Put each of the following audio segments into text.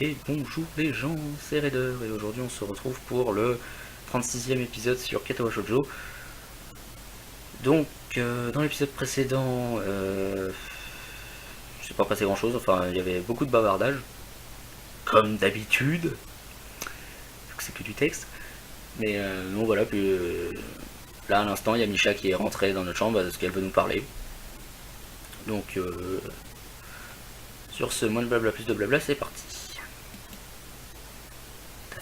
Et bonjour les gens, c'est Raider et aujourd'hui on se retrouve pour le 36e épisode sur Katawa Shoujo. Donc dans l'épisode précédent, c'est pas passé grand chose, enfin il y avait beaucoup de bavardage, comme d'habitude, vu que c'est que du texte. Mais donc voilà, puis là à l'instant il y a Misha qui est rentrée dans notre chambre parce qu'elle veut nous parler. Donc sur ce, moins de blabla, plus de blabla, c'est parti.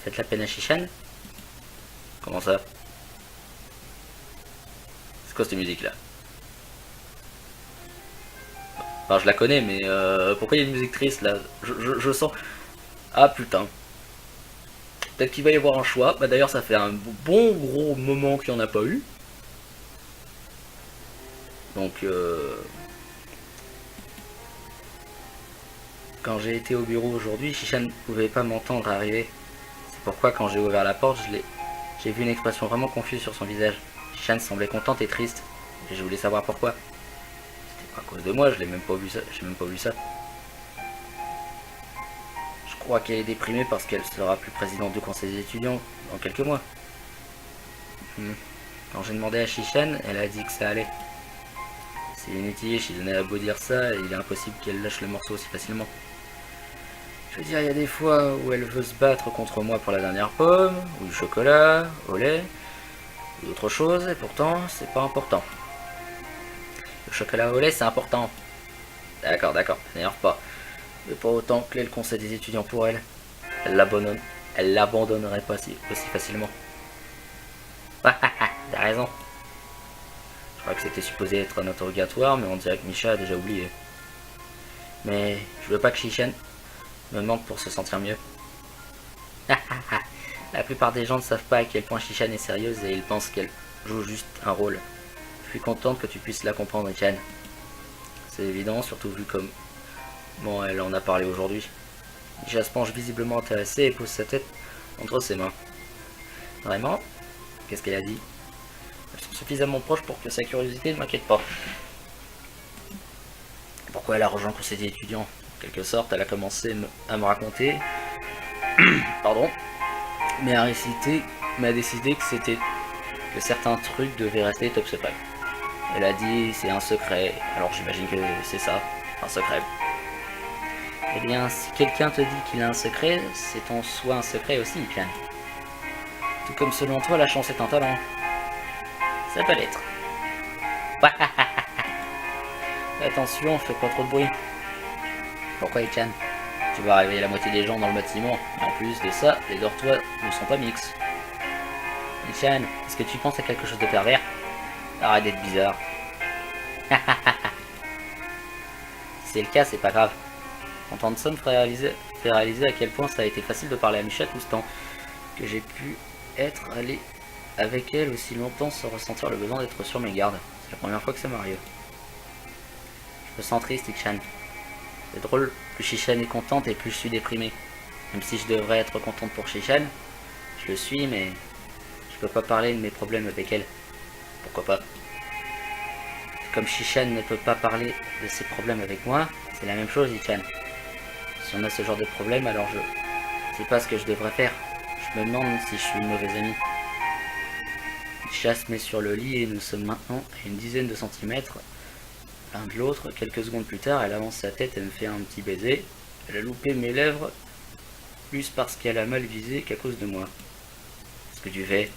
Faites la peine à Shishan? Comment ça? C'est quoi cette musique là? Enfin je la connais mais pourquoi il y a une musique triste là? Je sens... Ah putain. Peut-être qu'il va y avoir un choix. Bah d'ailleurs ça fait un bon gros moment qu'il n'y en a pas eu. Donc quand j'ai été au bureau aujourd'hui, Shishan ne pouvait pas m'entendre arriver. C'est pourquoi quand j'ai ouvert la porte, j'ai vu une expression vraiment confuse sur son visage. Shishan semblait contente et triste. Et je voulais savoir pourquoi. C'était pas à cause de moi, je l'ai même pas vu ça. J'ai même pas vu ça. Je crois qu'elle est déprimée parce qu'elle sera plus présidente du conseil des étudiants dans quelques mois. Quand j'ai demandé à Shishan, elle a dit que ça allait. C'est inutile, Shizune a beau dire ça, il est impossible qu'elle lâche le morceau aussi facilement. Je veux dire, il y a des fois où elle veut se battre contre moi pour la dernière pomme, ou du chocolat, au lait, ou d'autres choses, et pourtant, c'est pas important. Le chocolat au lait, c'est important. D'accord, n'énerve pas. Mais pas autant que le conseil des étudiants pour elle. Elle l'abandonnerait pas aussi facilement. T'as raison. Je crois que c'était supposé être un interrogatoire, mais on dirait que Misha a déjà oublié. Mais je veux pas que Shishan me mente pour se sentir mieux. La plupart des gens ne savent pas à quel point Shishan est sérieuse et ils pensent qu'elle joue juste un rôle. Je suis contente que tu puisses la comprendre, Shishan. C'est évident, surtout vu comme... Bon, elle en a parlé aujourd'hui. Misha se penche visiblement intéressée et pose sa tête entre ses mains. Vraiment? Qu'est-ce qu'elle a dit? Elles sont suffisamment proches pour que sa curiosité ne m'inquiète pas. Pourquoi elle a rejoint le conseil des étudiants? En quelque sorte, elle a commencé à me raconter... Pardon. Mais a décidé que certains trucs devaient rester top secret. Elle a dit c'est un secret, alors j'imagine que c'est ça, un secret. Eh bien, si quelqu'un te dit qu'il a un secret, c'est en soi un secret aussi, Clan. Tout comme selon toi, la chance est un talent. Ça peut l'être. Attention, fais pas trop de bruit. Pourquoi, Ichan? Tu vas réveiller la moitié des gens dans le bâtiment, et en plus de ça, les dortoirs ne sont pas mixtes. Ichan, est-ce que tu penses à quelque chose de pervers? Arrête d'être bizarre. Si c'est le cas, c'est pas grave. Entendre ça me fait réaliser à quel point ça a été facile de parler à Misha tout ce temps. Que j'ai pu être allé avec elle aussi longtemps sans ressentir le besoin d'être sur mes gardes. C'est la première fois que ça m'arrive. Je me sens triste, Ichan. C'est drôle, plus Shishan est contente et plus je suis déprimé. Même si je devrais être contente pour Shishan, je le suis, mais je peux pas parler de mes problèmes avec elle. Pourquoi pas? Comme Shishan ne peut pas parler de ses problèmes avec moi, c'est la même chose, Ichan. Si on a ce genre de problème, alors je sais pas ce que je devrais faire. Je me demande si je suis une mauvaise amie. Misha se met sur le lit et nous sommes maintenant à une dizaine de centimètres l'un de l'autre. Quelques secondes plus tard, elle avance sa tête et me fait un petit baiser. Elle a loupé mes lèvres plus parce qu'elle a mal visé qu'à cause de moi. Ce que tu fais,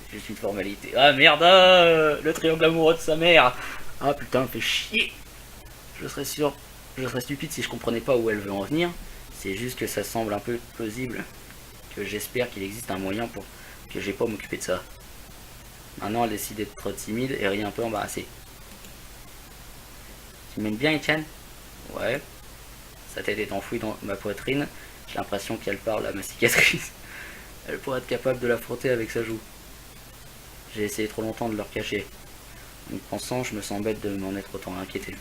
c'est juste une formalité. Ah merde, le triangle amoureux de sa mère. Ah putain, fait chier. Je serais stupide si je comprenais pas où elle veut en venir. C'est juste que ça semble un peu plausible. Que j'espère qu'il existe un moyen pour que j'ai pas à m'occuper de ça. Maintenant, elle décide d'être timide et rit un peu embarrassée. Tu m'aimes bien, Etienne? Ouais. Sa tête est enfouie dans ma poitrine. J'ai l'impression qu'elle parle à ma cicatrice. Elle pourrait être capable de la frotter avec sa joue. J'ai essayé trop longtemps de leur cacher. En y pensant, je me sens bête de m'en être autant inquiété.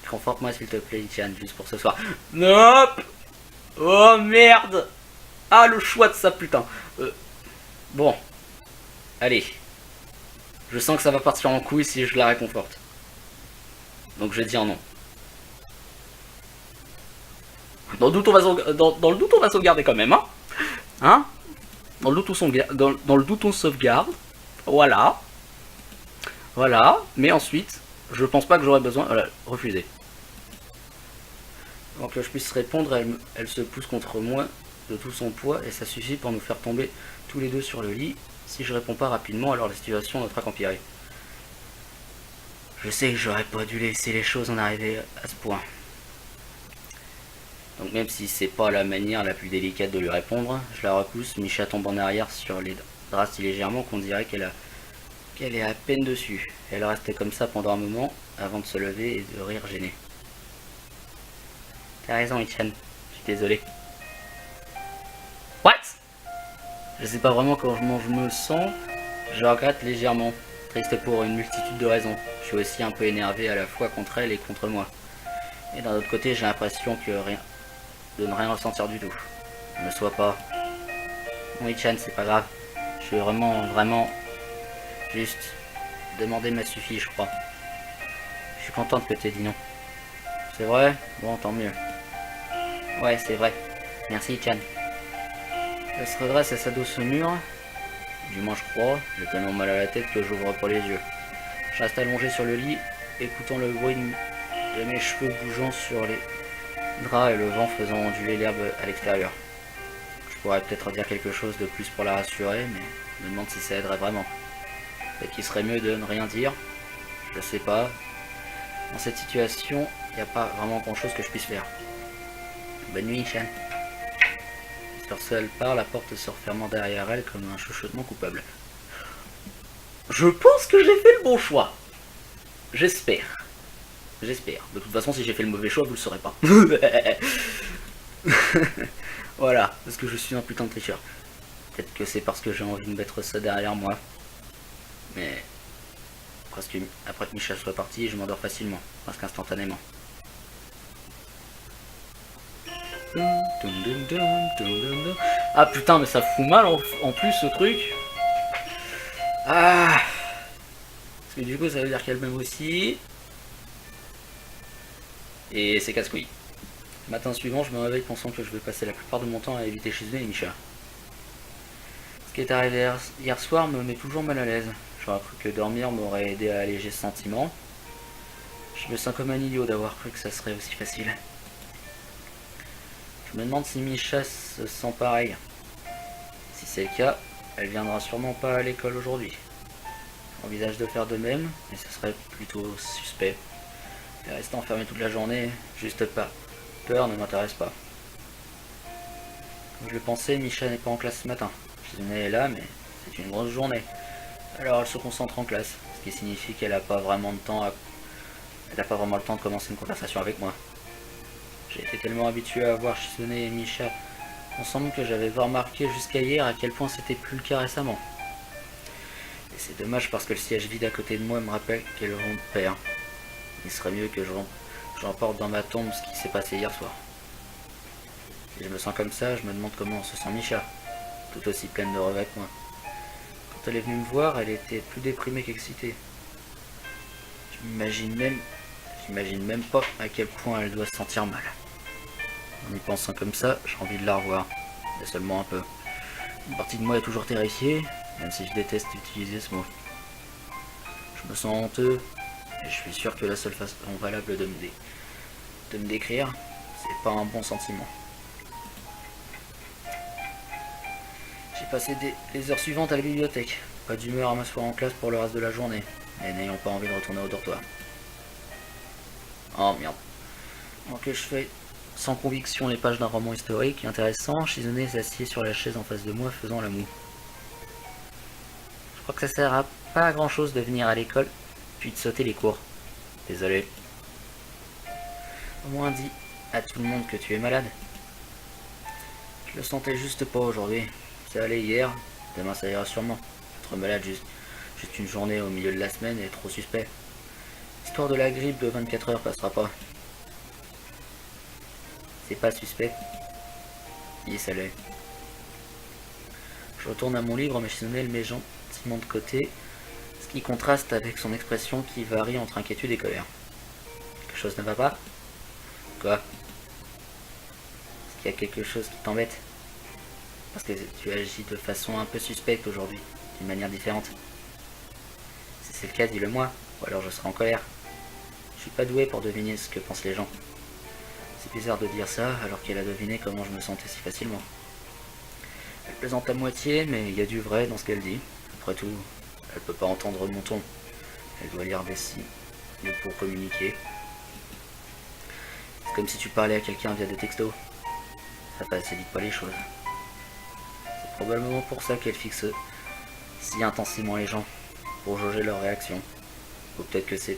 Conforte-moi s'il te plaît, Etienne, juste pour ce soir. Nope. Oh merde. Ah, le choix de ça, putain. Bon. Allez. Je sens que ça va partir en couille si je la réconforte. Donc je vais dire non. Dans le doute, dans le doute, on va sauvegarder quand même, hein. Hein? Dans le doute, dans le doute, on sauvegarde. Voilà. Voilà. Mais ensuite, je pense pas que j'aurais besoin... Voilà, refuser. Avant que je puisse répondre, elle se pousse contre moi de tout son poids et ça suffit pour nous faire tomber tous les deux sur le lit. Si je réponds pas rapidement, alors la situation ne fera qu'empirer. Je sais que j'aurais pas dû laisser les choses en arriver à ce point. Donc même si c'est pas la manière la plus délicate de lui répondre, je la repousse, Misha tombe en arrière sur les draps si légèrement qu'on dirait qu'elle est à peine dessus. Elle restait comme ça pendant un moment avant de se lever et de rire gêné. T'as raison, Ichan, je suis désolé. What? Je sais pas vraiment comment je me sens, je regrette légèrement, triste pour une multitude de raisons. Je suis aussi un peu énervé à la fois contre elle et contre moi. Et d'un autre côté, j'ai l'impression de ne rien ressentir du tout. Ne sois pas. Bon, Ichan, c'est pas grave. Je suis vraiment juste. Demander m'a suffi, je crois. Je suis contente que t'aies dit non. C'est vrai? Bon, tant mieux. Ouais, c'est vrai. Merci, Ichan. Elle se redresse et s'adosse au mur. Du moins, je crois. J'ai tellement mal à la tête que j'ouvre pas les yeux. Je reste allongé sur le lit, écoutant le bruit de mes cheveux bougeant sur les draps et le vent faisant onduler l'herbe à l'extérieur. Je pourrais peut-être dire quelque chose de plus pour la rassurer, mais je me demande si ça aiderait vraiment. Peut-être qu'il serait mieux de ne rien dire. Je sais pas. Dans cette situation, il n'y a pas vraiment grand-chose que je puisse faire. Bonne nuit, Shan. Sur ce, elle part, la porte se refermant derrière elle comme un chuchotement coupable. Je pense que j'ai fait le bon choix. J'espère. J'espère. De toute façon, si j'ai fait le mauvais choix, vous le saurez pas. Voilà, parce que je suis un putain de tricheur. Peut-être que c'est parce que j'ai envie de mettre ça derrière moi. Mais presque après que Misha soit parti, je m'endors facilement, presque instantanément. Ah putain, mais ça fout mal en plus ce truc. Ah. Parce que du coup, ça veut dire qu'elle m'aime aussi. Et c'est casse-couille. Matin suivant, je me réveille pensant que je vais passer la plupart de mon temps à éviter Shizune et Misha. Ce qui est arrivé hier soir me met toujours mal à l'aise. J'aurais cru que dormir m'aurait aidé à alléger ce sentiment. Je me sens comme un idiot d'avoir cru que ça serait aussi facile. Je me demande si Misha se sent pareil. Si c'est le cas, elle viendra sûrement pas à l'école aujourd'hui. J'envisage de faire de même, mais ce serait plutôt suspect. Et rester enfermé toute la journée, juste pas. Peur ne m'intéresse pas. Comme je le pensais, Misha n'est pas en classe ce matin. Shizune est là, mais c'est une grosse journée. Alors elle se concentre en classe, ce qui signifie qu'elle n'a pas vraiment le temps de commencer une conversation avec moi. J'ai été tellement habitué à voir Shizune et Misha ensemble que j'avais pas remarqué jusqu'à hier à quel point c'était plus le cas récemment. Et c'est dommage parce que le siège vide à côté de moi me rappelle qu'elles vont de pair. Il serait mieux que j'emporte dans ma tombe ce qui s'est passé hier soir. Si je me sens comme ça, je me demande comment se sent Misha, tout aussi pleine de regrets que moi. Quand elle est venue me voir, elle était plus déprimée qu'excitée. J'imagine même pas à quel point elle doit se sentir mal. En y pensant comme ça, j'ai envie de la revoir, mais seulement un peu. Une partie de moi est toujours terrifiée, même si je déteste utiliser ce mot. Je me sens honteux, et je suis sûr que la seule façon valable de me décrire, c'est pas un bon sentiment. J'ai passé les heures suivantes à la bibliothèque, pas d'humeur à m'asseoir en classe pour le reste de la journée, et n'ayant pas envie de retourner au dortoir. Oh merde. Donc je fais sans conviction les pages d'un roman historique intéressant, Shizune s'assied sur la chaise en face de moi faisant la moue. Je crois que ça sert à pas à grand chose de venir à l'école, puis de sauter les cours. Désolé. Au moins dis à tout le monde que tu es malade. Je le sentais juste pas aujourd'hui. Ça allait hier, demain ça ira sûrement. Être malade juste une journée au milieu de la semaine est trop suspect. L'histoire de la grippe de 24 heures passera pas. C'est pas suspect. Oui, ça l'est. Je retourne à mon livre, mais Shizune le met gentiment de côté, ce qui contraste avec son expression qui varie entre inquiétude et colère. Quelque chose ne va pas? Quoi? qu'il y a quelque chose qui t'embête? Parce que tu agis de façon un peu suspecte aujourd'hui, d'une manière différente. Si c'est le cas, dis-le moi, ou alors je serai en colère. Je suis pas doué pour deviner ce que pensent les gens. C'est bizarre de dire ça, alors qu'elle a deviné comment je me sentais si facilement. Elle plaisante à moitié, mais il y a du vrai dans ce qu'elle dit. Après tout, elle peut pas entendre mon ton. Elle doit lire des signes pour communiquer. C'est comme si tu parlais à quelqu'un via des textos. Ça facilite pas les choses. C'est probablement pour ça qu'elle fixe si intensément les gens, pour jauger leurs réactions. Ou peut-être que c'est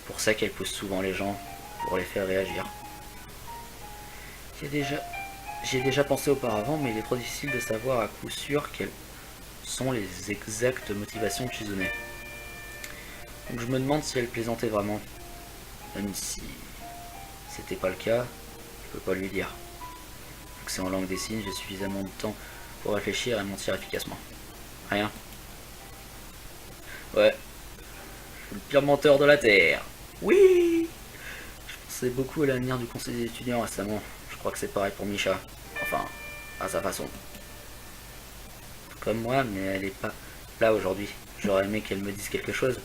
pour ça qu'elle pousse souvent les gens, pour les faire réagir. J'ai déjà pensé auparavant, mais il est trop difficile de savoir à coup sûr quelles sont les exactes motivations de Shizune. Donc je me demande si elle plaisantait vraiment. Même si c'était pas le cas, je peux pas lui dire. Vu que c'est en langue des signes, j'ai suffisamment de temps pour réfléchir et mentir efficacement. Rien. Ouais. Je suis le pire menteur de la Terre. Oui. Je pensais beaucoup à l'avenir du conseil des étudiants récemment. Je crois que c'est pareil pour Misha. Enfin, à sa façon. Comme moi, mais elle est pas là aujourd'hui. J'aurais aimé qu'elle me dise quelque chose.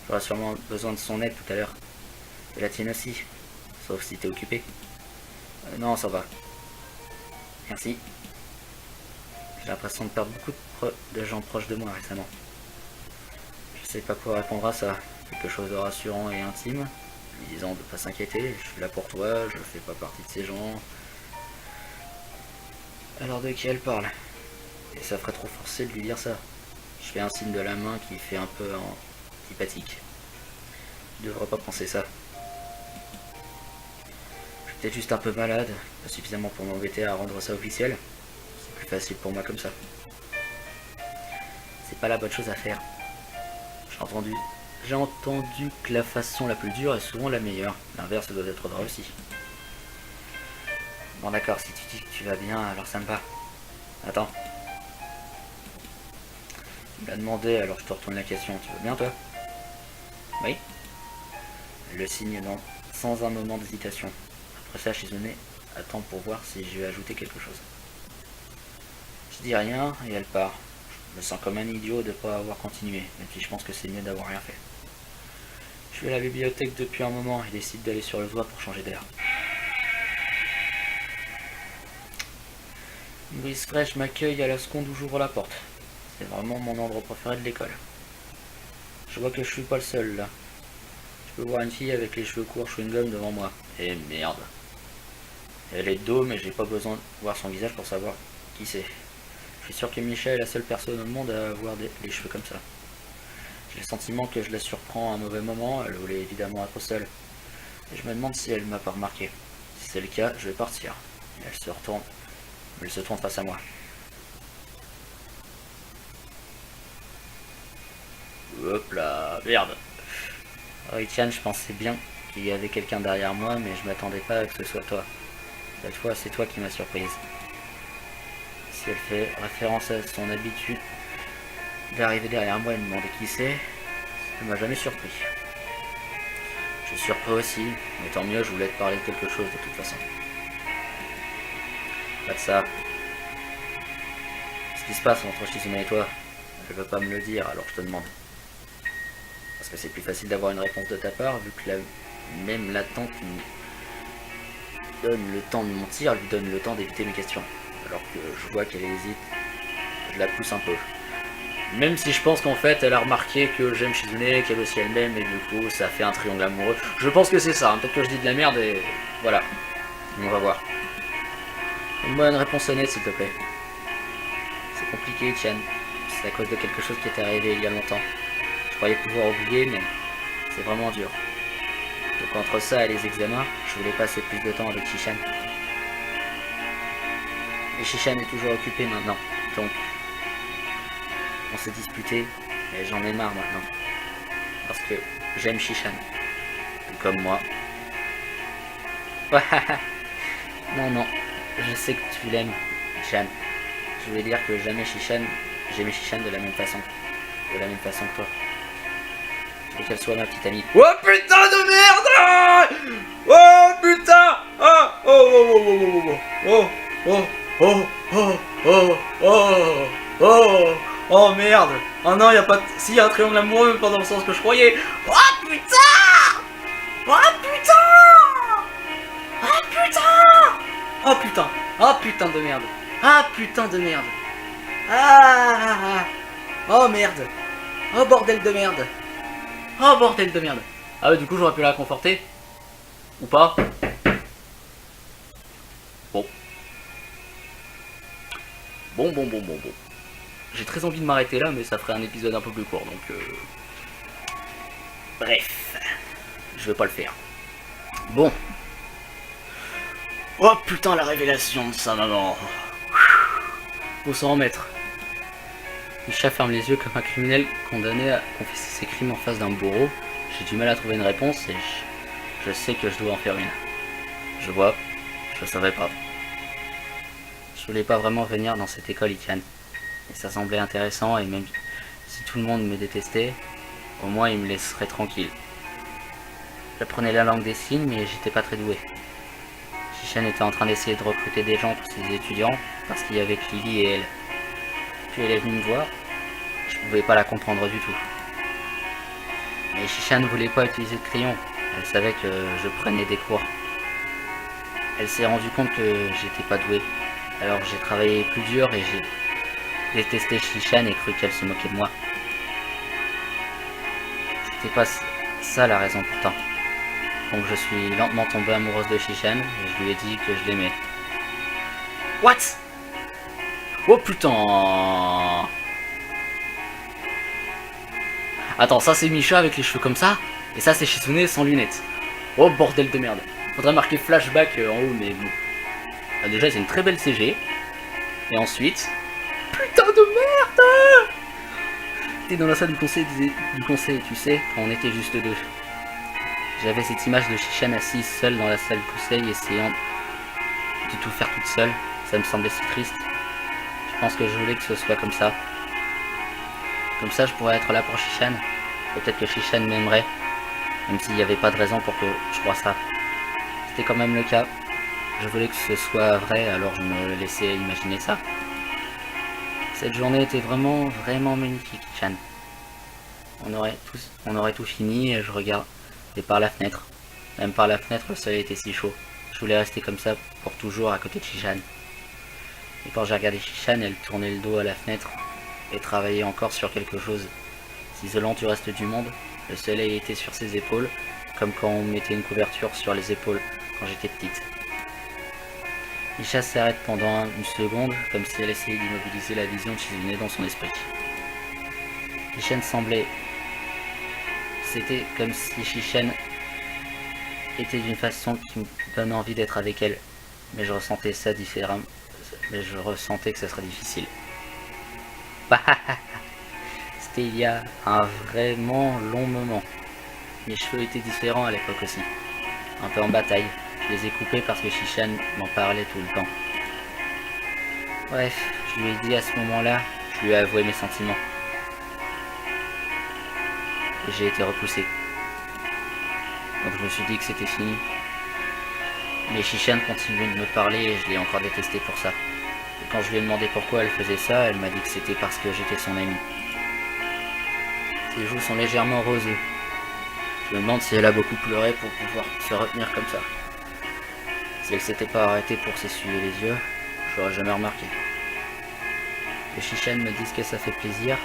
J'aurais sûrement besoin de son aide tout à l'heure. Et la tienne aussi. Sauf si t'es occupé. Non, ça va. Merci. J'ai l'impression de perdre beaucoup de gens proches de moi récemment. Je sais pas quoi répondre à ça. Quelque chose de rassurant et intime. Lui disant de pas s'inquiéter, je suis là pour toi, je fais pas partie de ces gens. Alors de qui elle parle? Et ça ferait trop forcé de lui dire ça. Je fais un signe de la main qui fait un peu antipathique. Je devrais pas penser ça. Je suis peut-être juste un peu malade, pas suffisamment pour m'embêter à rendre ça officiel. C'est plus facile pour moi comme ça. C'est pas la bonne chose à faire. J'ai entendu que la façon la plus dure est souvent la meilleure. L'inverse doit être vrai aussi. Bon d'accord, si tu dis que tu vas bien, alors ça me va. Attends. Il m'a demandé, alors je te retourne la question. Tu vas bien toi? Oui. Elle le signe sans un moment d'hésitation. Après ça, Shizune attend pour voir si je vais ajouter quelque chose. Je dis rien et elle part. Je me sens comme un idiot de ne pas avoir continué, même si je pense que c'est mieux d'avoir rien fait. Je suis à la bibliothèque depuis un moment et décide d'aller sur le toit pour changer d'air. Une brise fraîche m'accueille à la seconde où j'ouvre la porte. C'est vraiment mon endroit préféré de l'école. Je vois que je suis pas le seul là. Je peux voir une fille avec les cheveux courts chewing-gum devant moi. Et merde. Elle est de dos, mais j'ai pas besoin de voir son visage pour savoir qui c'est. Je suis sûr que Misha est la seule personne au monde à avoir les cheveux comme ça. J'ai le sentiment que je la surprends à un mauvais moment, elle voulait évidemment être seule. Et je me demande si elle m'a pas remarqué. Si c'est le cas, je vais partir. Et elle se tourne face à moi. Hop là, merde. Oh Etienne, je pensais bien qu'il y avait quelqu'un derrière moi, mais je m'attendais pas à que ce soit toi. Cette fois, c'est toi qui m'as surprise. Si elle fait référence à son habitude d'arriver derrière moi et me demander qui c'est, ça m'a jamais surpris. Je suis surpris aussi, mais tant mieux, je voulais te parler de quelque chose de toute façon. Pas de ça. Ce qui se passe entre Shizune et toi, elle veut pas me le dire, alors je te demande. Parce que c'est plus facile d'avoir une réponse de ta part, vu que même l'attente donne le temps de mentir, lui donne le temps d'éviter mes questions. Alors que je vois qu'elle hésite, je la pousse un peu. Même si je pense qu'en fait elle a remarqué que j'aime Shizune, qu'elle aussi elle m'aime, et du coup ça fait un triangle amoureux. Je pense que c'est ça, hein. Peut-être que je dis de la merde et voilà. On va voir. Donne-moi une réponse honnête s'il te plaît. C'est compliqué Etienne, c'est à cause de quelque chose qui est arrivé il y a longtemps. Je croyais pouvoir oublier mais c'est vraiment dur. Donc entre ça et les examens, je voulais passer plus de temps avec Shishan. Et Shishan est toujours occupé maintenant, donc on s'est disputé et j'en ai marre maintenant. Parce que j'aime Shishan, tout comme moi. Non, je sais que tu l'aimes, Shishan. Je voulais dire que j'aimais Shishan de la même façon. De la même façon que toi. Je veux qu'elle soit ma petite amie. Oh putain de merde! Oh putain! Oh Oh non, y a pas... Si, y a un triangle amoureux, mais pas dans le sens que je croyais. Oh putain! Oh putain! Oh putain! Oh putain! Oh putain de merde! Ah putain de merde! Ah! Oh merde! Oh bordel de merde! Oh bordel de merde! Ah ouais, du coup j'aurais pu la conforter? Ou pas? Bon. Bon. J'ai très envie de m'arrêter là, mais ça ferait un épisode un peu plus court, donc... Bref. Je vais pas le faire. Bon. Oh putain, la révélation de sa maman. Faut s'en remettre. Misha ferme les yeux comme un criminel condamné à confesser ses crimes en face d'un bourreau. J'ai du mal à trouver une réponse et je sais que je dois en faire une. Je vois, je savais pas. Je voulais pas vraiment venir dans cette école, Ichan. Et ça semblait intéressant et même si tout le monde me détestait, au moins il me laisserait tranquille. J'apprenais la langue des signes mais j'étais pas très doué. Shishan était en train d'essayer de recruter des gens pour ses étudiants parce qu'il y avait que Lily et elle. Puis elle est venue me voir, je pouvais pas la comprendre du tout. Mais Shishan ne voulait pas utiliser de crayon, elle savait que je prenais des cours. Elle s'est rendue compte que j'étais pas doué, alors j'ai travaillé plus dur et j'ai détesté Shishan et cru qu'elle se moquait de moi. C'était pas ça la raison pourtant. Donc je suis lentement tombé amoureuse de Shishan et je lui ai dit que je l'aimais. What? Oh putain! Attends, ça c'est Misha avec les cheveux comme ça, et ça c'est Shizune sans lunettes. Oh bordel de merde. Faudrait marquer flashback en haut, mais bon. Ah, déjà c'est une très belle CG. Et ensuite... Putain de merde! T'es dans la salle du conseil, tu sais, quand on était juste deux. J'avais cette image de Shishan assise seule dans la salle du conseil, essayant de tout faire toute seule. Ça me semblait si triste. Je pense que je voulais que ce soit comme ça. Comme ça, je pourrais être là pour Shishan. Peut-être que Shishan m'aimerait, même s'il n'y avait pas de raison pour que je croie ça. C'était quand même le cas. Je voulais que ce soit vrai, alors je me laissais imaginer ça. Cette journée était vraiment magnifique, Chan. On aurait tout fini et je regardais par la fenêtre. Même par la fenêtre, le soleil était si chaud. Je voulais rester comme ça pour toujours à côté de Shishan. Et quand j'ai regardé Shishan, elle tournait le dos à la fenêtre et travaillait encore sur quelque chose. S'isolant du reste du monde, le soleil était sur ses épaules, comme quand on mettait une couverture sur les épaules quand j'étais petite. Misha s'arrête pendant une seconde, comme si elle essayait d'immobiliser la vision de Shizune dans son esprit. Shishan semblait... C'était comme si Shishan était d'une façon qui me donne envie d'être avec elle, mais je ressentais ça différemment. Mais je ressentais que ça serait difficile. C'était il y a un vraiment long moment. Mes cheveux étaient différents à l'époque aussi. Un peu en bataille. Je les ai coupés parce que Shishan m'en parlait tout le temps. Bref, je lui ai dit à ce moment-là, je lui ai avoué mes sentiments. Et j'ai été repoussé. Donc je me suis dit que c'était fini. Mais Shishan continuait de me parler et je l'ai encore détesté pour ça. Et quand je lui ai demandé pourquoi elle faisait ça, elle m'a dit que c'était parce que j'étais son ami. Ses joues sont légèrement rosées. Je me demande si elle a beaucoup pleuré pour pouvoir se retenir comme ça. Si elle s'était pas arrêtée pour s'essuyer les yeux, je l'aurais jamais remarqué. Que Shishan me dise que ça fait plaisir,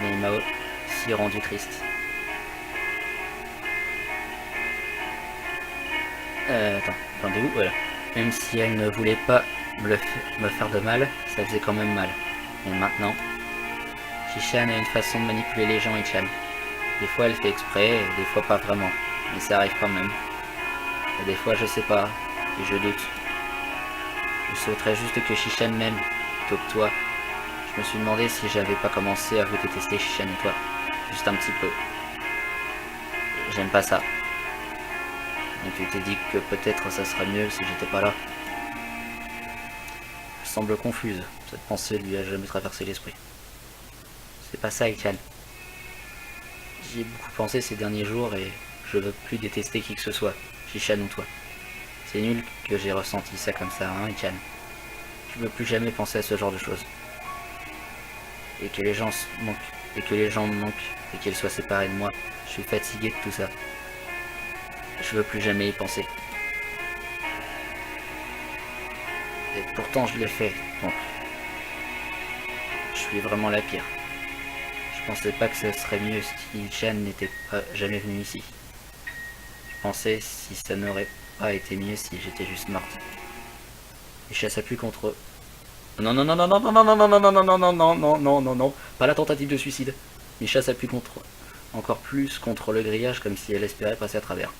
mais il m'a aussi rendu triste. Attendez où? Voilà. Même si elle ne voulait pas me faire de mal, ça faisait quand même mal. Et maintenant, Shishan a une façon de manipuler les gens, Ichan. Des fois elle fait exprès, et des fois pas vraiment. Mais ça arrive quand même. Et des fois je sais pas, et je doute. Je souhaiterais juste que Shishan m'aime, plutôt que toi. Je me suis demandé si j'avais pas commencé à vous détester, Shishan et toi. Juste un petit peu. J'aime pas ça. Et tu t'es dit que peut-être ça serait mieux si j'étais pas là. Je semble confuse. Cette pensée lui a jamais traversé l'esprit. C'est pas ça, Ichan. J'y ai beaucoup pensé ces derniers jours et je veux plus détester qui que ce soit, Shishan ou toi. C'est nul que j'ai ressenti ça comme ça, hein, Ichan. Je veux plus jamais penser à ce genre de choses. et que les gens manquent, et que les gens me manquent, et qu'ils soient séparés de moi. Je suis fatigué de tout ça. Je veux plus jamais y penser. Et pourtant je l'ai fait, donc je suis vraiment la pire. Je pensais pas que ce serait mieux si Chan n'était pas jamais venu ici. Je pensais si ça n'aurait pas été mieux si j'étais juste morte. Misha s'appuie contre eux. Non non non non non non non non non non non non non non non non non non, pas la tentative de suicide. Misha s'appuie encore plus contre le grillage comme si elle espérait passer à travers.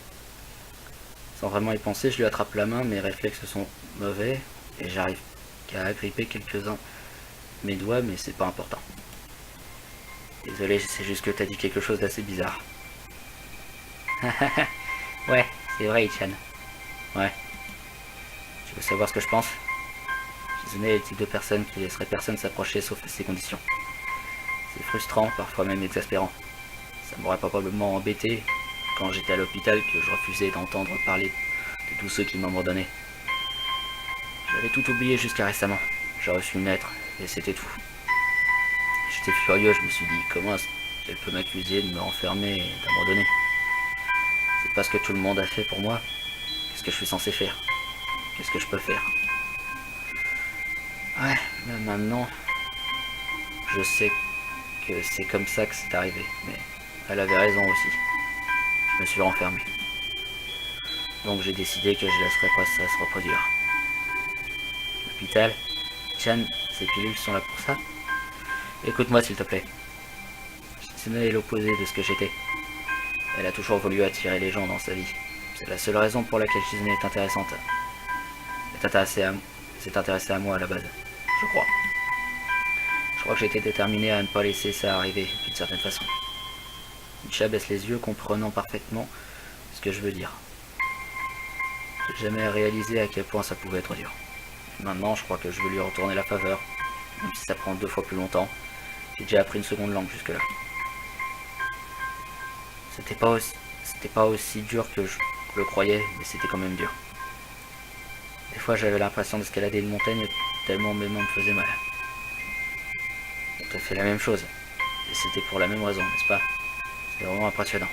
Sans vraiment y penser, je lui attrape la main, mes réflexes sont mauvais et j'arrive qu'à agripper quelques-uns mes doigts, mais c'est pas important. Désolé, c'est juste que t'as dit quelque chose d'assez bizarre. Ouais, c'est vrai, Ichan. Ouais. Tu veux savoir ce que je pense? Shizune est le type de personne qui laisserait personne s'approcher sauf à ses conditions. C'est frustrant, parfois même exaspérant. Ça m'aurait probablement embêté quand j'étais à l'hôpital que je refusais d'entendre parler de tous ceux qui m'abandonnaient. J'avais tout oublié jusqu'à récemment. J'ai reçu une lettre et c'était tout. J'étais furieux, je me suis dit comment elle peut m'accuser de me renfermer et d'abandonner. C'est pas ce que tout le monde a fait pour moi. Qu'est-ce que je suis censé faire? Qu'est-ce que je peux faire? Ouais, mais maintenant, je sais que c'est comme ça que c'est arrivé, mais elle avait raison aussi. Je me suis renfermé. Donc j'ai décidé que je laisserais pas ça se reproduire. L'hôpital, Chan, ces pilules sont là pour ça? Écoute-moi s'il te plaît. Shizune est l'opposé de ce que j'étais. Elle a toujours voulu attirer les gens dans sa vie. C'est la seule raison pour laquelle Shizune est intéressante. C'est intéressée à moi à la base, je crois. Je crois que j'étais déterminé à ne pas laisser ça arriver, d'une certaine façon. Misha baisse les yeux, comprenant parfaitement ce que je veux dire. J'ai jamais réalisé à quel point ça pouvait être dur. Maintenant, je crois que je veux lui retourner la faveur, même si ça prend 2 fois plus longtemps. J'ai déjà appris une seconde langue jusque-là. C'était pas aussi dur que je le croyais, mais c'était quand même dur. Des fois, j'avais l'impression d'escalader une montagne tellement mes mains me faisaient mal. On t'a fait la même chose, et c'était pour la même raison, n'est-ce pas? C'est vraiment impressionnant.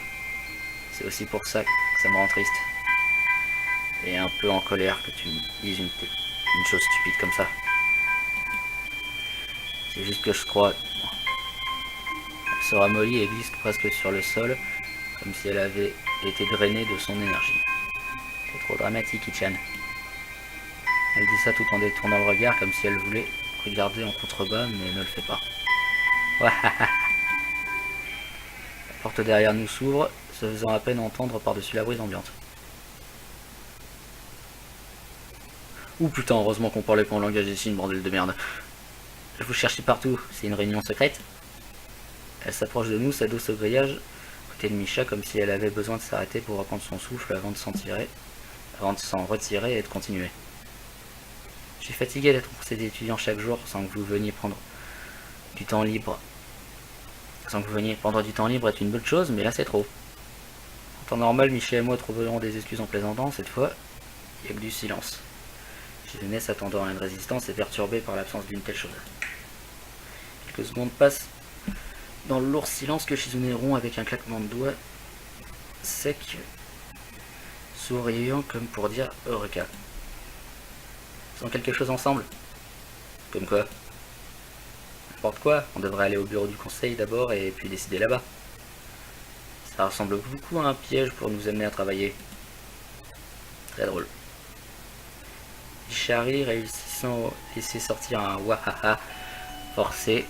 C'est aussi pour ça que ça me rend triste. Et un peu en colère que tu me dises une chose stupide comme ça. C'est juste que je crois... Elle se ramollit et glisse presque sur le sol, comme si elle avait été drainée de son énergie. C'est trop dramatique, Ichan. Elle dit ça tout en détournant le regard, comme si elle voulait regarder en contrebas, mais ne le fait pas. La porte derrière nous s'ouvre, se faisant à peine entendre par-dessus la brise ambiante. Ouh putain, heureusement qu'on parlait pas en langage des signes, bordel de merde. Je vous cherchais partout, c'est une réunion secrète? Elle s'approche de nous, s'adosse au grillage, à côté de Misha, comme si elle avait besoin de s'arrêter pour reprendre son souffle avant de s'en retirer et de continuer. Je suis fatigué d'être poussé d'étudiants chaque jour sans que vous veniez prendre du temps libre. Sans que vous veniez prendre du temps libre est une bonne chose, mais là c'est trop. En temps normal, Michel et moi trouverons des excuses en plaisantant. Cette fois, il n'y a que du silence. Shizune, s'attendant à une résistance, est perturbée par l'absence d'une telle chose. Quelques secondes passent dans le lourd silence que Shizune rompt avec un claquement de doigts sec, souriant comme pour dire Eureka. Faisons quelque chose ensemble. Comme quoi? N'importe quoi, on devrait aller au bureau du conseil d'abord et puis décider là-bas. Ça ressemble beaucoup à un piège pour nous amener à travailler. Très drôle. Ishari réussissant à laisser sortir un wahaha forcé.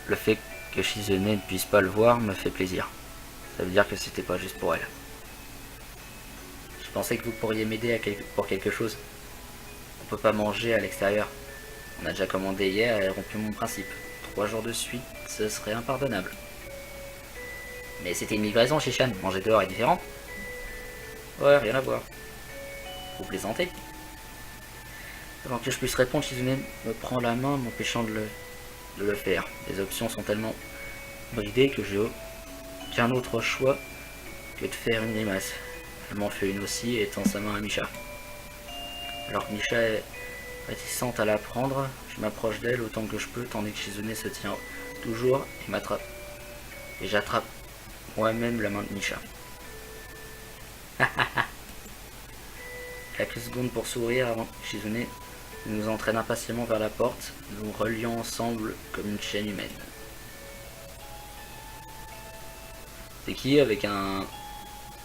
Le fait que Shizune ne puisse pas le voir me fait plaisir. Ça veut dire que c'était pas juste pour elle. Je pensais que vous pourriez m'aider pour quelque chose. On peut pas manger à l'extérieur. On a déjà commandé hier et rompu mon principe. 3 jours de suite, ce serait impardonnable. Mais c'était une livraison chez Chan. Manger dehors est différent. Ouais, rien à voir. Vous plaisantez? Avant que je puisse répondre, Shizune me prend la main, m'empêchant de le faire. Les options sont tellement bridées que j'ai aucun autre choix que de faire une grimace. Elle m'en fait une aussi et tend sa main à Misha. Alors que Misha est réticente à la prendre, je m'approche d'elle autant que je peux, tandis que Shizune se tient toujours et m'attrape. Et j'attrape moi-même la main de Misha. Quelques secondes pour sourire avant que Shizune nous entraîne impatiemment vers la porte, nous reliant ensemble comme une chaîne humaine. C'est qui avec un...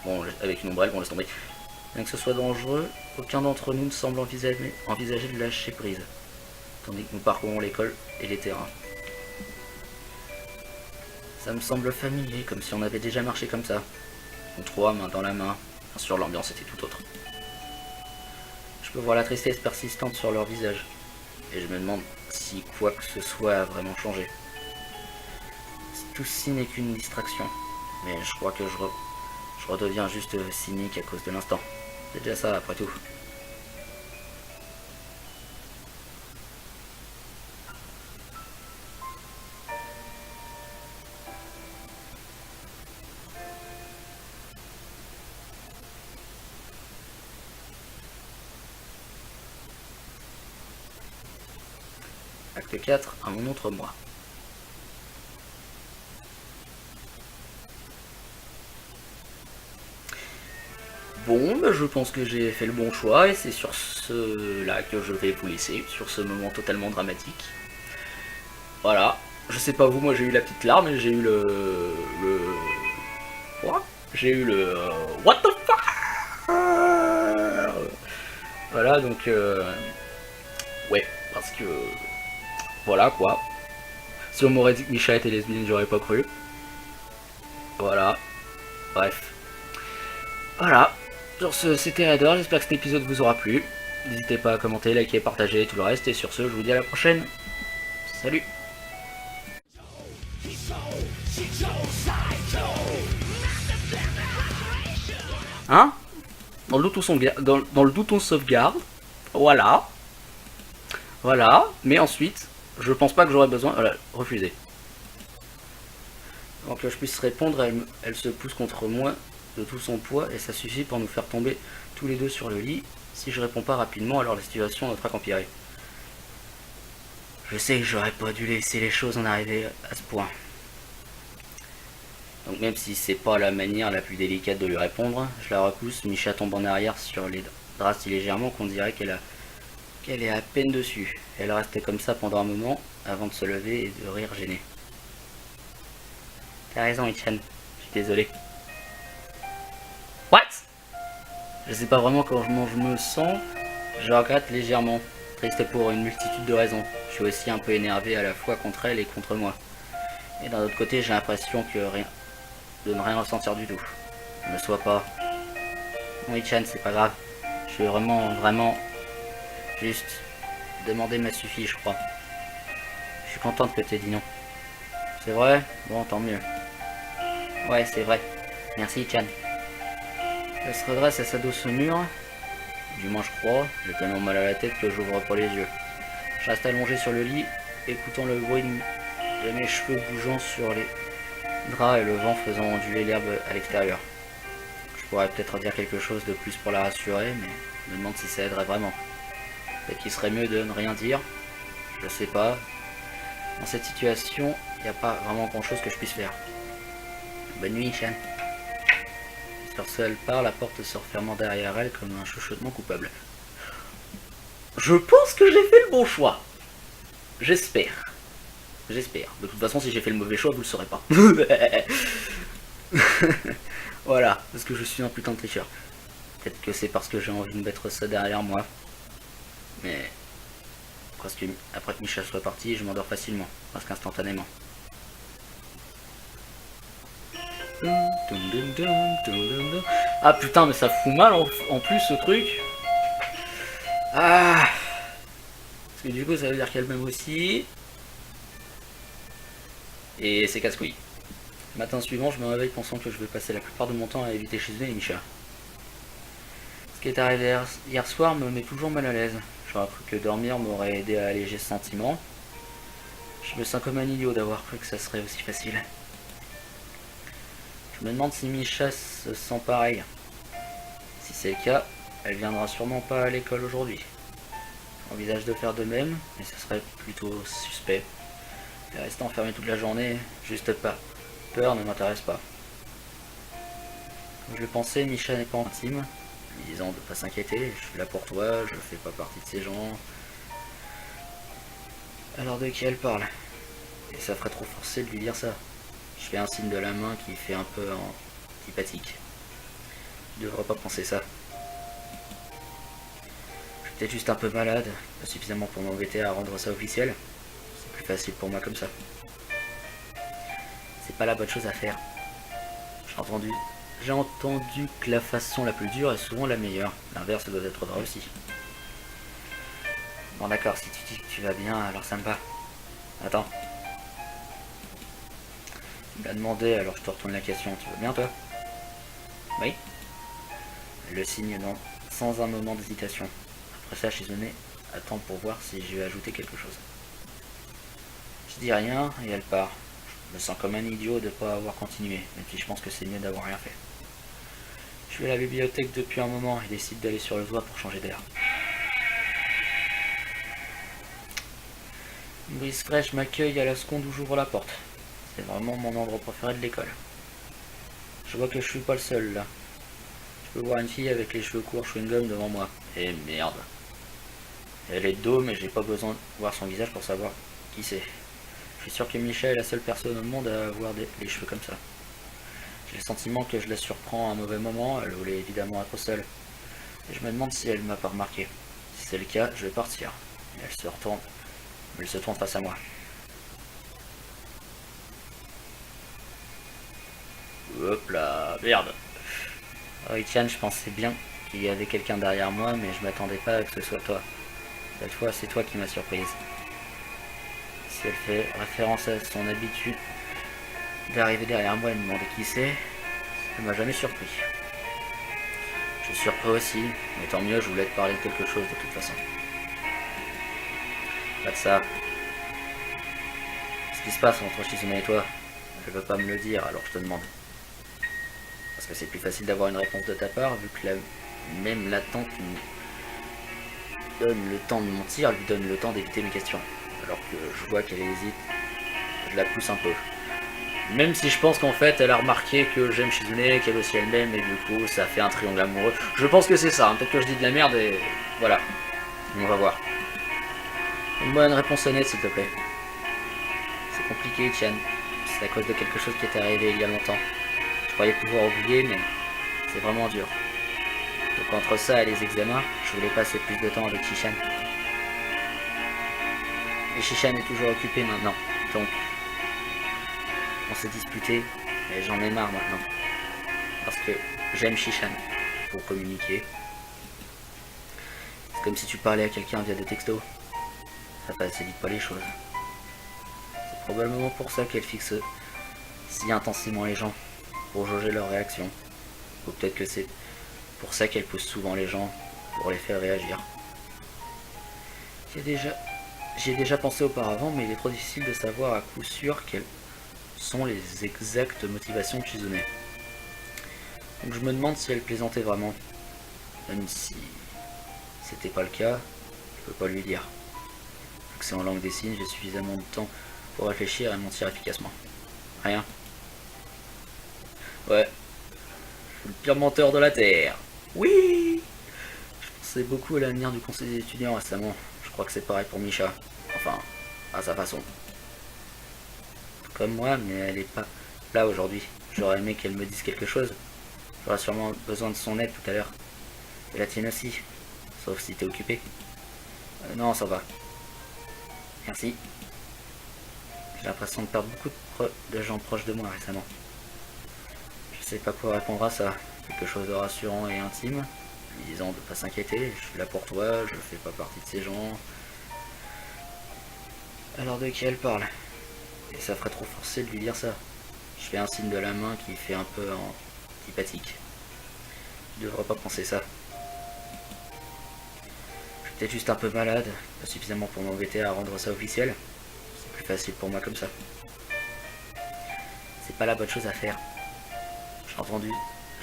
Bon, avec une ombrelle, bon laisse tomber. Bien que ce soit dangereux, aucun d'entre nous ne semble envisager de lâcher prise, tandis que nous parcourons l'école et les terrains. Ça me semble familier, comme si on avait déjà marché comme ça. Nous trois, main dans la main. Bien sûr, l'ambiance était tout autre. Je peux voir la tristesse persistante sur leur visage, et je me demande si quoi que ce soit a vraiment changé. Tout ci n'est qu'une distraction, mais je crois que je redeviens juste cynique à cause de l'instant. C'est déjà ça, après tout. Acte 4, à mon autre moi. Bon, bah je pense que j'ai fait le bon choix et c'est sur ce là que je vais vous laisser, sur ce moment totalement dramatique. Voilà, je sais pas vous, moi j'ai eu la petite larme et j'ai eu quoi? J'ai eu le... What the fuck? Voilà, donc... ouais, parce que... Voilà, quoi. Si on m'aurait dit que Misha était lesbienne, j'aurais pas cru. Voilà. Bref. Voilà. Sur ce, c'était Raider, j'espère que cet épisode vous aura plu. N'hésitez pas à commenter, liker, partager et tout le reste. Et sur ce, je vous dis à la prochaine. Salut. Hein? Dans le doute on sauvegarde. Voilà. Voilà. Mais ensuite, je pense pas que j'aurais besoin... Voilà, refusé. Avant que je puisse répondre, elle se pousse contre moi de tout son poids et ça suffit pour nous faire tomber tous les deux sur le lit. Si je réponds pas rapidement, alors la situation ne fera qu'empirer. Je sais que j'aurais pas dû laisser les choses en arriver à ce point. Donc même si c'est pas la manière la plus délicate de lui répondre, je la repousse, Misha tombe en arrière sur les draps si légèrement qu'on dirait qu'elle est à peine dessus. Elle reste comme ça pendant un moment avant de se lever et de rire gêné. T'as raison, Ichan, je suis désolé. What? Je sais pas vraiment comment je me sens, je regrette légèrement, triste pour une multitude de raisons. Je suis aussi un peu énervé à la fois contre elle et contre moi. Et d'un autre côté, j'ai l'impression de ne rien ressentir du tout. Ne sois pas. Bon, Ichan, c'est pas grave. Je suis vraiment juste demander m'a suffi, je crois. Je suis contente que t'aies dit non. C'est vrai? Bon, tant mieux. Ouais, c'est vrai. Merci, Ichan. Elle se redresse et s'adosse au mur. Du moins, je crois. J'ai tellement mal à la tête que j'ouvre pas les yeux. Je reste allongé sur le lit, écoutant le bruit de mes cheveux bougeant sur les draps et le vent faisant onduler l'herbe à l'extérieur. Je pourrais peut-être dire quelque chose de plus pour la rassurer, mais je me demande si ça aiderait vraiment. Peut-être qu'il serait mieux de ne rien dire. Je sais pas. Dans cette situation, il n'y a pas vraiment grand-chose que je puisse faire. Bonne nuit, Shan. Sur ce, elle part, la porte se refermant derrière elle comme un chuchotement coupable. Je pense que j'ai fait le bon choix. J'espère. J'espère. De toute façon, si j'ai fait le mauvais choix, vous le saurez pas. Voilà, parce que je suis un putain de tricheur. Peut-être que c'est parce que j'ai envie de mettre ça derrière moi. Mais presque après que Misha soit parti, je m'endors facilement, presque instantanément. Ah putain, mais ça fout mal en plus ce truc. Ah. Parce que du coup, ça veut dire qu'elle m'aime aussi. Et c'est casse-couille. Matin suivant, je me réveille pensant que je vais passer la plupart de mon temps à éviter Shizune et Misha. Ce qui est arrivé hier soir me met toujours mal à l'aise. J'aurais cru que dormir m'aurait aidé à alléger ce sentiment. Je me sens comme un idiot d'avoir cru que ça serait aussi facile. Je me demande si Misha se sent pareil. Si c'est le cas, elle viendra sûrement pas à l'école aujourd'hui. J'envisage de faire de même, mais ce serait plutôt suspect. Et rester enfermé toute la journée, juste pas. Peur ne m'intéresse pas. Comme je le pensais, Misha n'est pas intime, lui disant de pas s'inquiéter, je suis là pour toi, je fais pas partie de ces gens. Alors de qui elle parle? Et ça ferait trop forcé de lui dire ça. Je fais un signe de la main qui fait un peu antipathique. Je devrais pas penser ça. Je suis peut-être juste un peu malade, pas suffisamment pour m'embêter à rendre ça officiel. C'est plus facile pour moi comme ça. C'est pas la bonne chose à faire. J'ai entendu que la façon la plus dure est souvent la meilleure. L'inverse doit être vrai aussi. Bon d'accord, si tu dis que tu vas bien, alors ça me va. Attends. Tu me l'as demandé, alors je te retourne la question. Tu vas bien toi? Oui. Le signe non, sans un moment d'hésitation. Après ça, Shizune attend pour voir si je vais ajouter quelque chose. Je dis rien et elle part. Je me sens comme un idiot de ne pas avoir continué, même si je pense que c'est mieux d'avoir rien fait. Je vais à la bibliothèque depuis un moment et décide d'aller sur le toit pour changer d'air. Une brise fraîche m'accueille à la seconde où j'ouvre la porte. C'est vraiment mon endroit préféré de l'école. Je vois que je suis pas le seul là. Je peux voir une fille avec les cheveux courts chewing-gum devant moi. Et merde. Elle est de dos mais j'ai pas besoin de voir son visage pour savoir qui c'est. Je suis sûr que Misha est la seule personne au monde à avoir les cheveux comme ça. J'ai le sentiment que je la surprends à un mauvais moment, elle voulait évidemment être seule. Et je me demande si elle m'a pas remarqué. Si c'est le cas, je vais partir. Et elle se tourne face à moi. Hop là, merde. Oh Etienne, je pensais bien qu'il y avait quelqu'un derrière moi, mais je m'attendais pas à que ce soit toi. Cette fois, c'est toi qui m'as surprise. Si elle fait référence à son habitude d'arriver derrière moi et de me demander qui c'est, ça m'a jamais surpris. Je suis surpris aussi, mais tant mieux, je voulais te parler de quelque chose de toute façon. Pas de ça. Ce qui se passe entre Shizune et toi, elle veut pas me le dire, alors je te demande. Parce que c'est plus facile d'avoir une réponse de ta part, vu que même l'attente donne le temps de mentir, lui donne le temps d'éviter mes questions. Alors que je vois qu'elle hésite, je la pousse un peu. Même si je pense qu'en fait elle a remarqué que j'aime Shizune, qu'elle aussi elle m'aime, et du coup ça fait un triangle amoureux. Je pense que c'est ça, hein. Peut-être que je dis de la merde et voilà. On va voir. Donne-moi une réponse honnête s'il te plaît. C'est compliqué Etienne, c'est à cause de quelque chose qui est arrivé il y a longtemps. Je croyais pouvoir oublier mais c'est vraiment dur. Donc entre ça et les examens, je voulais passer plus de temps avec Shishan. Et Shishan est toujours occupé maintenant, donc on s'est disputé, et j'en ai marre maintenant. Parce que j'aime Shishan pour communiquer. C'est comme si tu parlais à quelqu'un via des textos. Ça facilite pas les choses. C'est probablement pour ça qu'elle fixe si intensément les gens, pour jauger leurs réactions. Ou peut-être que c'est pour ça qu'elle pousse souvent les gens, pour les faire réagir. J'y ai déjà pensé auparavant, mais il est trop difficile de savoir à coup sûr quelles sont les exactes motivations de Shizune. Donc je me demande si elle plaisantait vraiment. Même si c'était pas le cas, je peux pas lui dire. Vu que c'est en langue des signes, j'ai suffisamment de temps pour réfléchir et mentir efficacement. Rien. Ouais. Je suis le pire menteur de la Terre. Oui. Je pensais beaucoup à l'avenir du conseil des étudiants récemment. Je crois que c'est pareil pour Misha. Enfin, à sa façon. Comme moi, mais elle est pas là aujourd'hui. J'aurais aimé qu'elle me dise quelque chose. J'aurais sûrement besoin de son aide tout à l'heure. Et la tienne aussi. Sauf si t'es occupé. Non, ça va. Merci. J'ai l'impression de perdre beaucoup de gens proches de moi récemment. Je sais pas quoi répondre à ça. Quelque chose de rassurant et intime. Lui disant de pas s'inquiéter, je suis là pour toi, je fais pas partie de ces gens. Alors de qui elle parle? Et ça ferait trop forcé de lui dire ça. Je fais un signe de la main qui fait un peu antipathique. Je devrais pas penser ça. Je suis peut-être juste un peu malade, pas suffisamment pour m'embêter à rendre ça officiel. C'est plus facile pour moi comme ça. C'est pas la bonne chose à faire.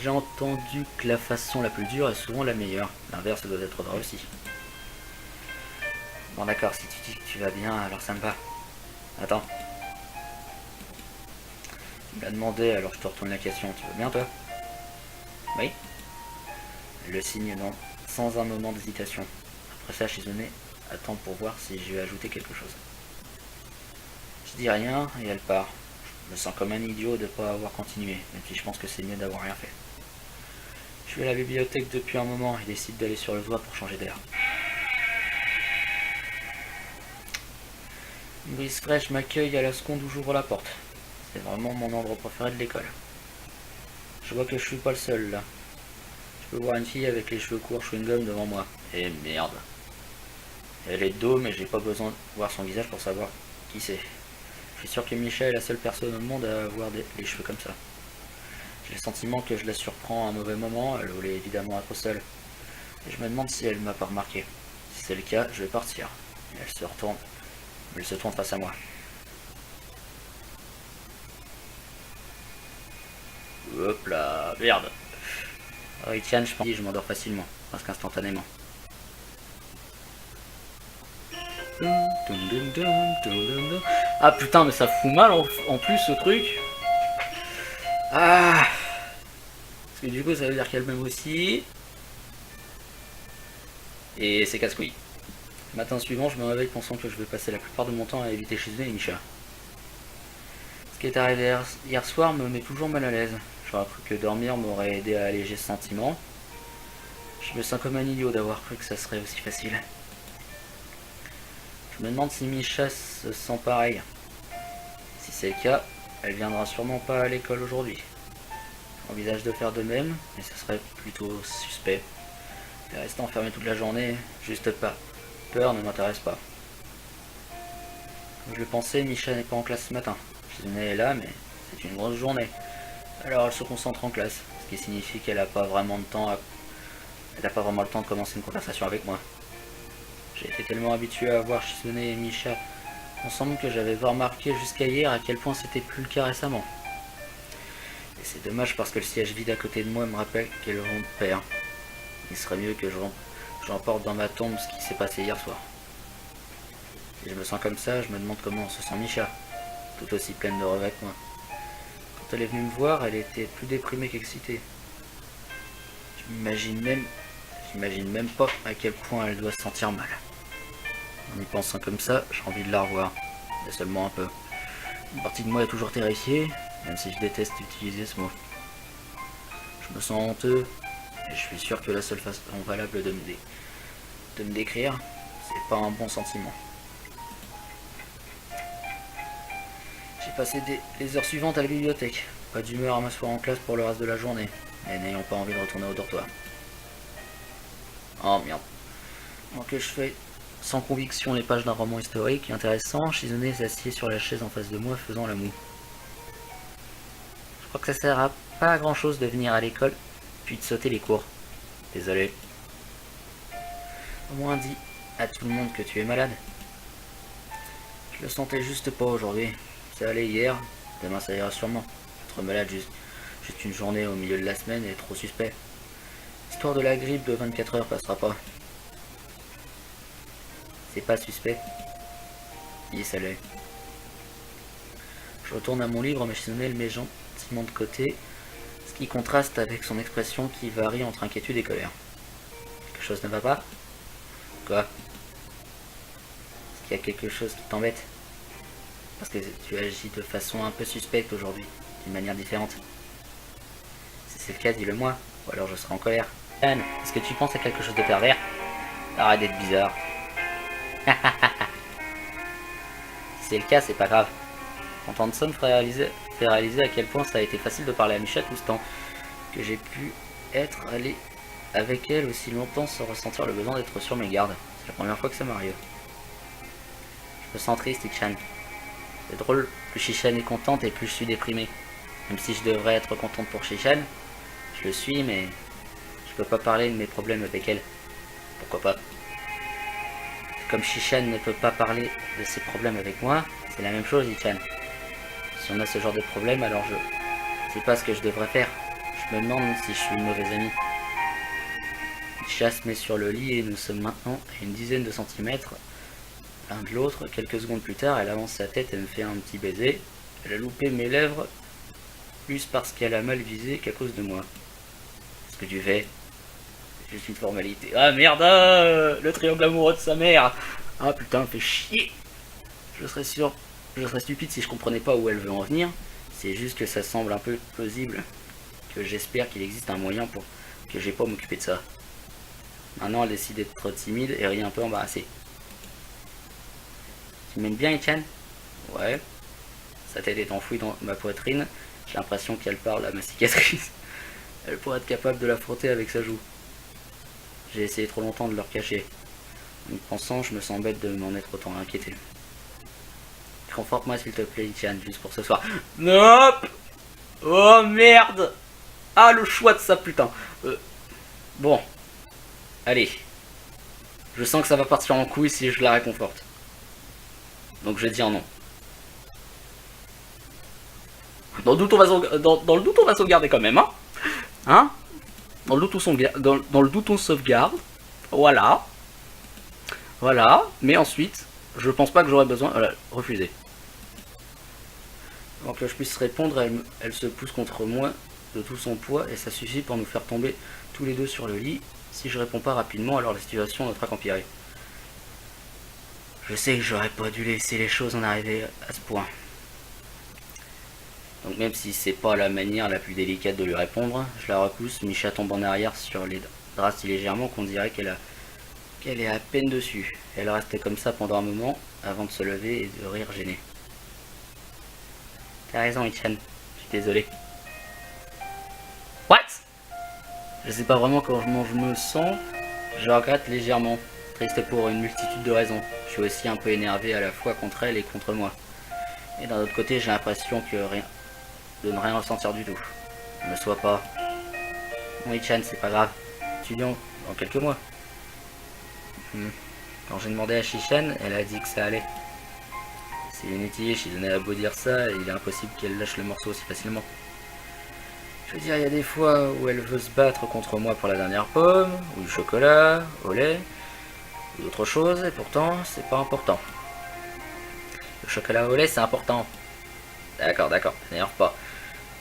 J'ai entendu que la façon la plus dure est souvent la meilleure. L'inverse doit être vrai aussi. Bon d'accord, si tu dis que tu vas bien, alors ça me va. Attends. Tu me l'as demandé, alors je te retourne la question. Tu veux bien, toi? Oui. Le signe non, sans un moment d'hésitation. Après ça, Shizune attend pour voir si je vais ajouter quelque chose. Je dis rien et elle part. Je me sens comme un idiot de ne pas avoir continué, même si je pense que c'est mieux d'avoir rien fait. Je suis à la bibliothèque depuis un moment et décide d'aller sur le toit pour changer d'air. Une brise fraîche m'accueille à la seconde où j'ouvre la porte. C'est vraiment mon endroit préféré de l'école. Je vois que je suis pas le seul là. Je peux voir une fille avec les cheveux courts chewing-gum devant moi. Et merde. Elle est de dos, mais j'ai pas besoin de voir son visage pour savoir qui c'est. Je suis sûr que Misha est la seule personne au monde à avoir les cheveux comme ça. J'ai le sentiment que je la surprends à un mauvais moment, elle voulait évidemment être seule. Et je me demande si elle m'a pas remarqué. Si c'est le cas, je vais partir. Et elle se tourne face à moi. Hop là, merde. Oh, Etienne, je pense que je m'endors facilement, presque instantanément. Ah putain, mais ça fout mal en plus ce truc. Ah. Parce que du coup, ça veut dire qu'elle m'aime aussi. Et c'est casse-couille. Matin suivant, je me réveille pensant que je vais passer la plupart de mon temps à éviter Shizune et Misha. Ce qui est arrivé hier soir me met toujours mal à l'aise. J'aurais cru que dormir m'aurait aidé à alléger ce sentiment. Je me sens comme un idiot d'avoir cru que ça serait aussi facile. Je me demande si Misha se sent pareil. Si c'est le cas, elle viendra sûrement pas à l'école aujourd'hui. J'envisage de faire de même, mais ce serait plutôt suspect. Et rester enfermé toute la journée, juste pas. Peur ne m'intéresse pas. Comme je le pensais, Misha n'est pas en classe ce matin. Shizune est là, mais c'est une grosse journée. Alors elle se concentre en classe, ce qui signifie qu'elle n'a pas vraiment de temps elle n'a pas vraiment le temps de commencer une conversation avec moi. J'ai été tellement habitué à voir Shizune et Misha ensemble que j'avais pas remarqué jusqu'à hier à quel point c'était plus le cas récemment. Et c'est dommage parce que le siège vide à côté de moi me rappelle qu'elle est mon père. Il serait mieux que j'emporte dans ma tombe ce qui s'est passé hier soir. Si je me sens comme ça, je me demande comment se sent Misha, tout aussi pleine de regrets que moi. Quand elle est venue me voir, elle était plus déprimée qu'excitée. J'imagine même pas à quel point elle doit se sentir mal. En y pensant comme ça, j'ai envie de la revoir, mais seulement un peu. Une partie de moi est toujours terrifiée, même si je déteste utiliser ce mot. Je me sens honteux, et je suis sûr que la seule façon valable de me décrire, c'est pas un bon sentiment. J'ai passé les heures suivantes à la bibliothèque, pas d'humeur à m'asseoir en classe pour le reste de la journée, et n'ayant pas envie de retourner au dortoir. Oh merde. Donc je fais sans conviction les pages d'un roman historique intéressant, Shizune s'assied sur la chaise en face de moi faisant la moue. Je crois que ça sert à pas à grand chose de venir à l'école, puis de sauter les cours. Désolé. Au moins dis à tout le monde que tu es malade. Je le sentais juste pas aujourd'hui. Ça allait hier, demain ça ira sûrement. Être malade juste une journée au milieu de la semaine est trop suspect. L'histoire de la grippe de 24 heures passera pas. C'est pas suspect. Oui, ça l'est. Je retourne à mon livre, mais Shizune le met gentiment de côté, ce qui contraste avec son expression qui varie entre inquiétude et colère. Quelque chose ne va pas? Quoi? Est-ce qu'il y a quelque chose qui t'embête? Parce que tu agis de façon un peu suspecte aujourd'hui, d'une manière différente. Si c'est le cas, dis-le moi, ou alors je serai en colère. Anne, est-ce que tu penses à quelque chose de pervers? Arrête d'être bizarre. Si c'est le cas, c'est pas grave. Entendre ça me fait réaliser à quel point ça a été facile de parler à Misha tout ce temps. Que j'ai pu être allé avec elle aussi longtemps sans ressentir le besoin d'être sur mes gardes. C'est la première fois que ça m'arrive. Je me sens triste, Ichan. C'est drôle, plus Shishan est contente et plus je suis déprimé. Même si je devrais être contente pour Shishan, je le suis, mais je peux pas parler de mes problèmes avec elle. Pourquoi pas? Comme Shishan ne peut pas parler de ses problèmes avec moi, c'est la même chose, Ichan. Si on a ce genre de problème, alors je sais pas ce que je devrais faire. Je me demande si je suis une mauvaise amie. Misha se met sur le lit et nous sommes maintenant à une dizaine de centimètres l'un de l'autre. Quelques secondes plus tard, elle avance sa tête et me fait un petit baiser. Elle a loupé mes lèvres plus parce qu'elle a mal visé qu'à cause de moi. Ce que tu fais, c'est juste une formalité. Ah merde, le triangle amoureux de sa mère. Ah putain, fait chier. Je serais stupide si je comprenais pas où elle veut en venir. C'est juste que ça semble un peu plausible, que j'espère qu'il existe un moyen pour que j'ai pas à m'occuper de ça. Maintenant, elle décide d'être timide et rit un peu embarrassée. Tu m'aimes bien, Etienne? Ouais. Sa tête est enfouie dans ma poitrine. J'ai l'impression qu'elle parle à ma cicatrice. Elle pourrait être capable de la frotter avec sa joue. J'ai essayé trop longtemps de leur cacher. En y pensant, je me sens bête de m'en être autant inquiété. Conforte-moi s'il te plaît, Etienne, juste pour ce soir. Nope. Oh merde. Ah, le choix de ça, putain. Bon. Allez. Je sens que ça va partir en couille si je la réconforte. Donc je vais dire non. Dans le doute, on va sauvegarder quand même, hein. Hein? Dans le doute, on sauvegarde. Voilà. Voilà. Mais ensuite, je pense pas que j'aurais besoin... Voilà, refuser. Avant que je puisse répondre, elle se pousse contre moi de tout son poids et ça suffit pour nous faire tomber tous les deux sur le lit. Si je réponds pas rapidement, alors la situation ne fera qu'empirer. Je sais que j'aurais pas dû laisser les choses en arriver à ce point. Donc même si c'est pas la manière la plus délicate de lui répondre, je la repousse, Micha tombe en arrière sur les draps si légèrement qu'on dirait qu'elle est à peine dessus. Elle reste comme ça pendant un moment avant de se lever et de rire gênée. T'as raison, Etienne, je suis désolé. What? Je sais pas vraiment comment je me sens, je regrette légèrement, triste pour une multitude de raisons. Je suis aussi un peu énervé à la fois contre elle et contre moi. Et d'un autre côté, j'ai l'impression de ne rien ressentir du tout. Ne sois pas. Bon, Etienne, c'est pas grave. Étudiant dans quelques mois. Quand j'ai demandé à Chichen, elle a dit que ça allait. C'est une étiche, il en a beau dire ça, il est impossible qu'elle lâche le morceau aussi facilement. Je veux dire, il y a des fois où elle veut se battre contre moi pour la dernière pomme, ou du chocolat, au lait, ou d'autres choses, et pourtant, c'est pas important. Le chocolat au lait, c'est important. D'accord, n'énerve pas.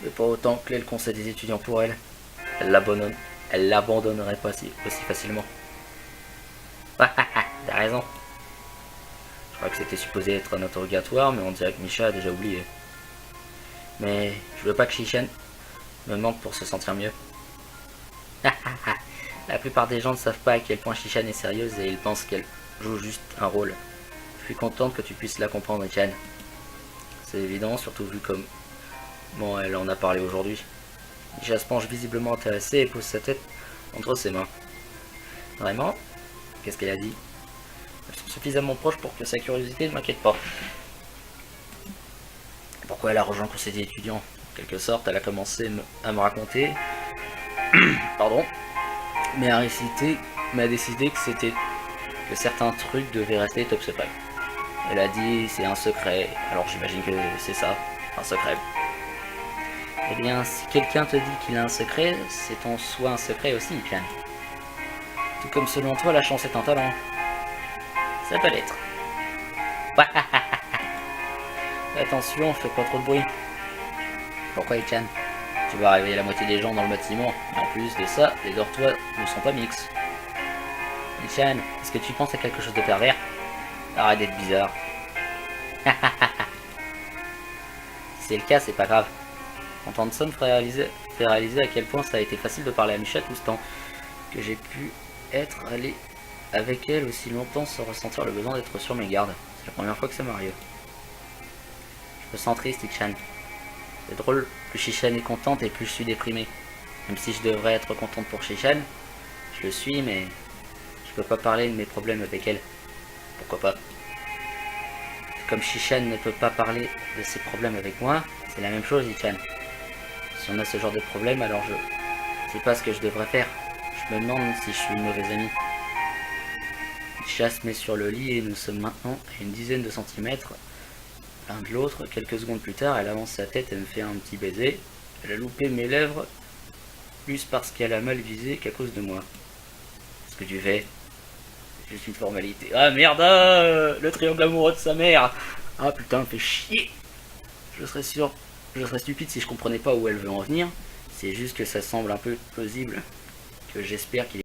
Mais pas autant que le conseil des étudiants pour elle. Elle l'abandonnerait pas aussi facilement. T'as raison. Je crois que c'était supposé être un interrogatoire, mais on dirait que Micha a déjà oublié. Mais je veux pas que Chichen me mente pour se sentir mieux. La plupart des gens ne savent pas à quel point Chichen est sérieuse et ils pensent qu'elle joue juste un rôle. Je suis contente que tu puisses la comprendre, Chichen. C'est évident, surtout vu comme elle en a parlé aujourd'hui. Micha se penche visiblement intéressée et pose sa tête entre ses mains. Vraiment? Qu'est-ce qu'elle a dit? Elles sont suffisamment proches pour que sa curiosité ne m'inquiète pas. Pourquoi elle a rejoint le conseil des étudiants? En quelque sorte, elle a commencé à me raconter, pardon, mais a décidé que certains trucs devaient rester top secret. Elle a dit c'est un secret, alors j'imagine que c'est ça, un secret. Eh bien, si quelqu'un te dit qu'il a un secret, c'est en soi un secret aussi, Etienne. Tout comme selon toi, la chance est un talent. Ça peut l'être. Attention, fais pas trop de bruit. Pourquoi, Etienne? Tu vas réveiller la moitié des gens dans le bâtiment. Et en plus de ça, les dortoirs ne sont pas mixtes. Etienne, est-ce que tu penses à quelque chose de pervers? Arrête d'être bizarre. Si c'est le cas, c'est pas grave. Entendre ça me fait réaliser à quel point ça a été facile de parler à Micha tout ce temps. Que j'ai pu être allé avec elle aussi longtemps sans ressentir le besoin d'être sur mes gardes. C'est la première fois que ça m'arrive. Je me sens triste, Etienne. C'est drôle, plus Chichen est contente et plus je suis déprimé. Même si je devrais être contente pour Chichen, je le suis, mais je peux pas parler de mes problèmes avec elle. Pourquoi pas? Comme Chichen ne peut pas parler de ses problèmes avec moi, c'est la même chose, Etienne. Si on a ce genre de problème, alors je sais pas ce que je devrais faire. Je me demande si je suis une mauvaise amie. Micha se met sur le lit et nous sommes maintenant à une dizaine de centimètres l'un de l'autre. Quelques secondes plus tard, elle avance sa tête et me fait un petit baiser. Elle a loupé mes lèvres, plus parce qu'elle a mal visé qu'à cause de moi. Ce que tu fais, c'est juste une formalité. Ah merde, le triangle amoureux de sa mère. Ah putain, fait chier. Je je serais stupide si je comprenais pas où elle veut en venir. C'est juste que ça semble un peu plausible, que j'espère qu'il